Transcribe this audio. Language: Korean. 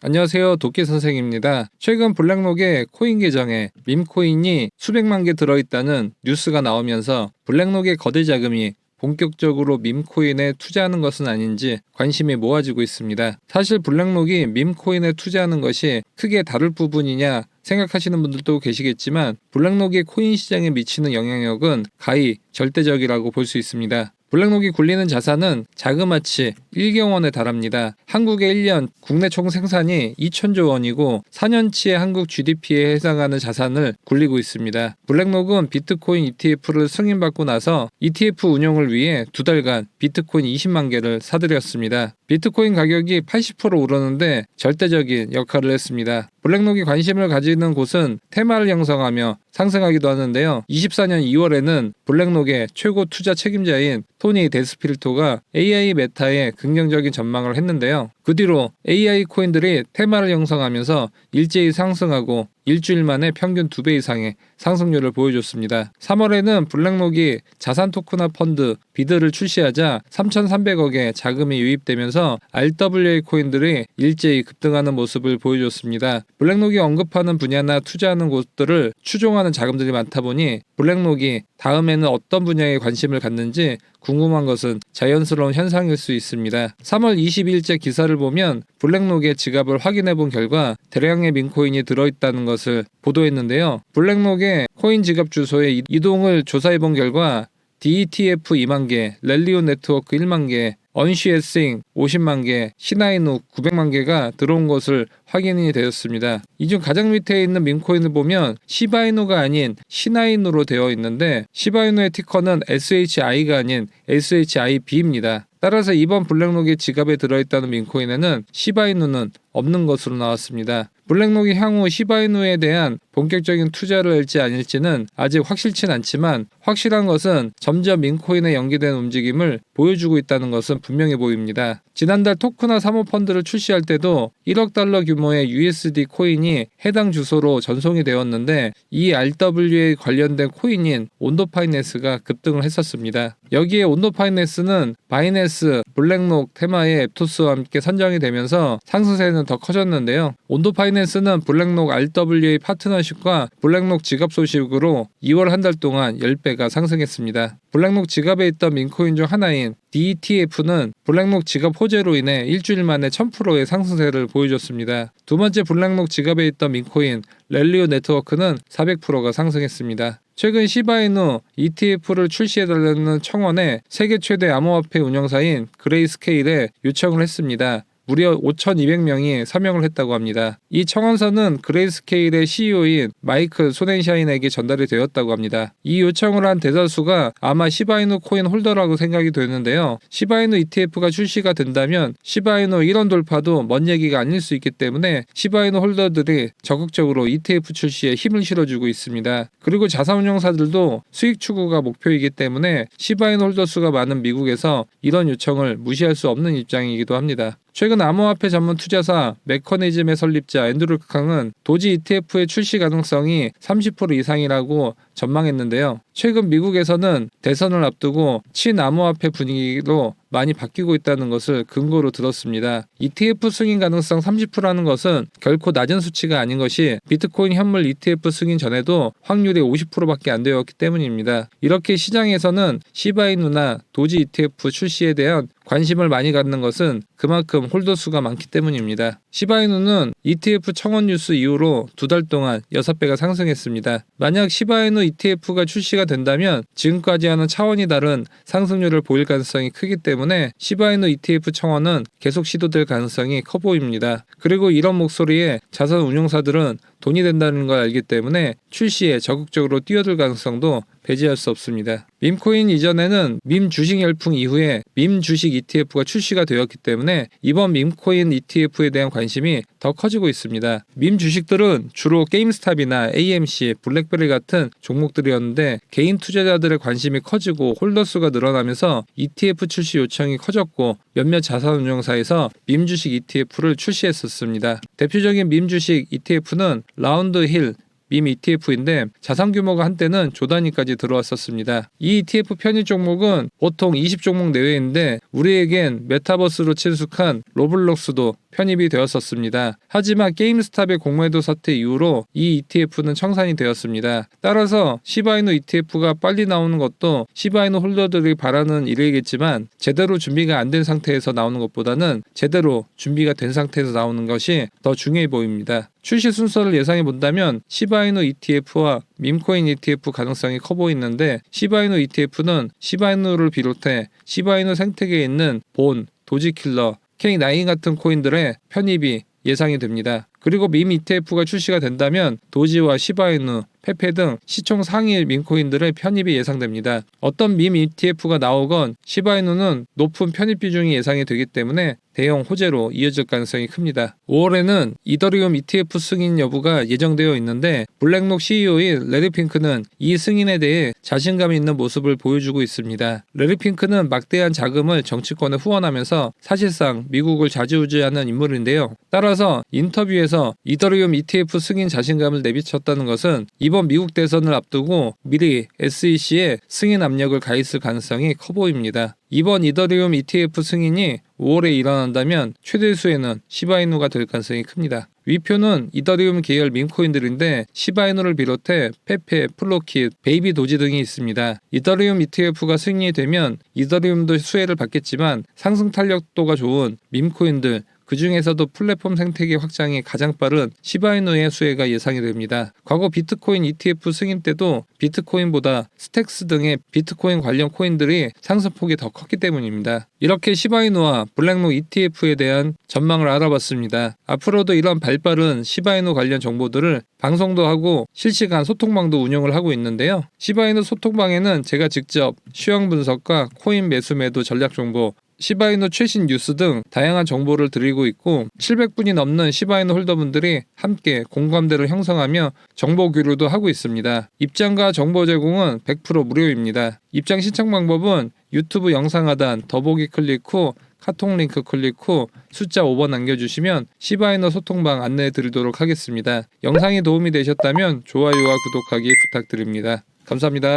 안녕하세요. 도끼 선생입니다. 최근 블랙록의 코인 계정에 밈코인이 수백만 개 들어있다는 뉴스가 나오면서 블랙록의 거대 자금이 본격적으로 밈코인에 투자하는 것은 아닌지 관심이 모아지고 있습니다. 사실 블랙록이 밈코인에 투자하는 것이 크게 다를 부분이냐 생각하시는 분들도 계시겠지만 블랙록이 코인 시장에 미치는 영향력은 가히 절대적이라고 볼 수 있습니다. 블랙록이 굴리는 자산은 자그마치 1경 원에 달합니다. 한국의 1년 국내 총 생산이 2천조 원이고 4년치의 한국 GDP에 해당하는 자산을 굴리고 있습니다. 블랙록은 비트코인 ETF를 승인받고 나서 ETF 운용을 위해 2달간 비트코인 20만 개를 사들였습니다. 비트코인 가격이 80% 오르는데 절대적인 역할을 했습니다. 블랙록이 관심을 가지는 곳은 테마를 형성하며 상승하기도 하는데요. 24년 2월에는 블랙록의 최고 투자 책임자인 토니 데스필토가 AI 메타에 긍정적인 전망을 했는데요. 그 뒤로 AI 코인들이 테마를 형성하면서 일제히 상승하고 일주일 만에 평균 2배 이상의 상승률을 보여줬습니다. 3월에는 블랙록이 자산 토크나 펀드 비드를 출시하자 3,300억의 자금이 유입되면서 RWA 코인들이 일제히 급등하는 모습을 보여줬습니다. 블랙록이 언급하는 분야나 투자하는 곳들을 추종하는 자금들이 많다 보니 블랙록이 다음에는 어떤 분야에 관심을 갖는지 궁금한 것은 자연스러운 현상일 수 있습니다. 3월 22일째 기사를 보면 블랙록의 지갑을 확인해 본 결과 대량의 밈코인이 들어있다는 것을 보도했는데요. 블랙록의 코인 지갑 주소의 이동을 조사해 본 결과 DETF 2만 개, 렐리오 네트워크 1만 개, 언시에싱 50만 개, 시나이누 900만 개가 들어온 것을 확인이 되었습니다. 이 중 가장 밑에 있는 밈코인을 보면 시바이누가 아닌 시나이누로 되어 있는데 시바이누의 티커는 SHI가 아닌 SHIB입니다. 따라서 이번 블랙록의 지갑에 들어있다는 밈코인에는 시바이누는 없는 것으로 나왔습니다. 블랙록이 향후 시바이누에 대한 본격적인 투자를 할지 아닐지는 아직 확실치는 않지만 확실한 것은 점점 밈코인에 연계된 움직임을 보여주고 있다는 것은 분명해 보입니다. 지난달 토크나 사모펀드를 출시할 때도 1억 달러 규모의 USD 코인이 해당 주소로 전송이 되었는데 이 RWA 관련된 코인인 온도파이낸스가 급등을 했었습니다. 여기에 온도파이낸스는 바이낸스, 블랙록 테마의 앱토스와 함께 선정이 되면서 상승세는 더 커졌는데요. 온도파이낸스는 블랙록 RWA 파트너십과 블랙록 지갑 소식으로 2월 한 달 동안 10배가 상승했습니다. 블랙록 지갑에 있던 밈코인 중 하나인 DETF는 블랙록 지갑 호재로 인해 일주일 만에 1000%의 상승세를 보여줬습니다. 두 번째 블랙록 지갑에 있던 밈코인 렐리오 네트워크는 400%가 상승했습니다. 최근 시바이누 ETF를 출시해달라는 청원에 세계 최대 암호화폐 운영사인 그레이스케일에 요청을 했습니다. 무려 5,200명이 서명을 했다고 합니다. 이 청원서는 그레이스케일의 CEO인 마이클 소넨샤인에게 전달이 되었다고 합니다. 이 요청을 한 대다수가 아마 시바이누 코인 홀더라고 생각이 되는데요. 시바이누 ETF가 출시가 된다면 시바이누 1원 돌파도 먼 얘기가 아닐 수 있기 때문에 시바이누 홀더들이 적극적으로 ETF 출시에 힘을 실어주고 있습니다. 그리고 자산운용사들도 수익 추구가 목표이기 때문에 시바이누 홀더 수가 많은 미국에서 이런 요청을 무시할 수 없는 입장이기도 합니다. 최근 암호화폐 전문 투자사 메커니즘의 설립자 앤드루 캉은 도지 ETF의 출시 가능성이 30% 이상이라고 전망했는데요. 최근 미국에서는 대선을 앞두고 친암호화폐 분위기로 많이 바뀌고 있다는 것을 근거로 들었습니다. ETF 승인 가능성 30%라는 것은 결코 낮은 수치가 아닌 것이 비트코인 현물 ETF 승인 전에도 확률이 50%밖에 안 되었기 때문입니다. 이렇게 시장에서는 시바이누나 도지 ETF 출시에 대한 관심을 많이 갖는 것은 그만큼 홀더 수가 많기 때문입니다. 시바이누는 ETF 청원 뉴스 이후로 2달 동안 6배가 상승했습니다. 만약 시바이누 ETF가 출시가 된다면 지금까지와는 차원이 다른 상승률을 보일 가능성이 크기 때문에 시바이누 ETF 청원은 계속 시도될 가능성이 커 보입니다. 그리고 이런 목소리에 자산 운용사들은 돈이 된다는 걸 알기 때문에 출시에 적극적으로 뛰어들 가능성도 배제할 수 없습니다. 밈코인 이전에는 밈 주식 열풍 이후에 밈 주식 ETF가 출시가 되었기 때문에 이번 밈코인 ETF에 대한 관심이 더 커지고 있습니다. 밈 주식들은 주로 게임스탑이나 AMC, 블랙베리 같은 종목들이었는데 개인 투자자들의 관심이 커지고 홀더 수가 늘어나면서 ETF 출시 요청이 커졌고 몇몇 자산운용사에서 밈 주식 ETF를 출시했었습니다. 대표적인 밈 주식 ETF는 라운드 힐 밈 ETF인데 자산 규모가 한때는 조 단위까지 들어왔었습니다. 이 ETF 편입 종목은 보통 20종목 내외인데 우리에겐 메타버스로 친숙한 로블록스도 편입이 되었었습니다. 하지만 게임스탑의 공매도 사태 이후로 이 ETF는 청산이 되었습니다. 따라서 시바이누 ETF가 빨리 나오는 것도 시바이누 홀더들이 바라는 일이겠지만 제대로 준비가 안 된 상태에서 나오는 것보다는 제대로 준비가 된 상태에서 나오는 것이 더 중요해 보입니다. 출시 순서를 예상해 본다면 시바이누 ETF와 밈코인 ETF 가능성이 커 보이는데 시바이누 ETF는 시바이누를 비롯해 시바이누 생태계에 있는 본, 도지킬러, K9 같은 코인들의 편입이 예상이 됩니다. 그리고 밈 ETF가 출시가 된다면 도지와 시바이누, 페페 등 시총 상위 밈코인들의 편입이 예상됩니다. 어떤 밈 ETF가 나오건 시바이누는 높은 편입 비중이 예상이 되기 때문에 대형 호재로 이어질 가능성이 큽니다. 5월에는 이더리움 ETF 승인 여부가 예정되어 있는데 블랙록 CEO인 레리 핑크는 이 승인에 대해 자신감 있는 모습을 보여주고 있습니다. 레리 핑크는 막대한 자금을 정치권에 후원하면서 사실상 미국을 좌지우지하는 인물인데요. 따라서 인터뷰에서 이더리움 ETF 승인 자신감을 내비쳤다는 것은 이번 미국 대선을 앞두고 미리 SEC에 승인 압력을 가했을 가능성이 커 보입니다. 이번 이더리움 ETF 승인이 5월에 일어난다면 최대수에는 시바이누가 될 가능성이 큽니다. 위표는 이더리움 계열 밈코인들인데 시바이누를 비롯해 페페, 플로킷, 베이비 도지 등이 있습니다. 이더리움 ETF가 승인이 되면 이더리움도 수혜를 받겠지만 상승 탄력도가 좋은 밈코인들 그 중에서도 플랫폼 생태계 확장이 가장 빠른 시바이누의 수혜가 예상이 됩니다. 과거 비트코인 ETF 승인 때도 비트코인보다 스택스 등의 비트코인 관련 코인들이 상승폭이 더 컸기 때문입니다. 이렇게 시바이누와 블랙록 ETF에 대한 전망을 알아봤습니다. 앞으로도 이런 발빠른 시바이누 관련 정보들을 방송도 하고 실시간 소통방도 운영을 하고 있는데요. 시바이누 소통방에는 제가 직접 시황 분석과 코인 매수 매도 전략 정보, 시바이누 최신 뉴스 등 다양한 정보를 드리고 있고 700분이 넘는 시바이누 홀더분들이 함께 공감대를 형성하며 정보 교류도 하고 있습니다. 입장과 정보 제공은 100% 무료입니다. 입장 신청 방법은 유튜브 영상 하단 더보기 클릭 후 카톡 링크 클릭 후 숫자 5번 남겨주시면 시바이누 소통방 안내해 드리도록 하겠습니다. 영상이 도움이 되셨다면 좋아요와 구독하기 부탁드립니다. 감사합니다.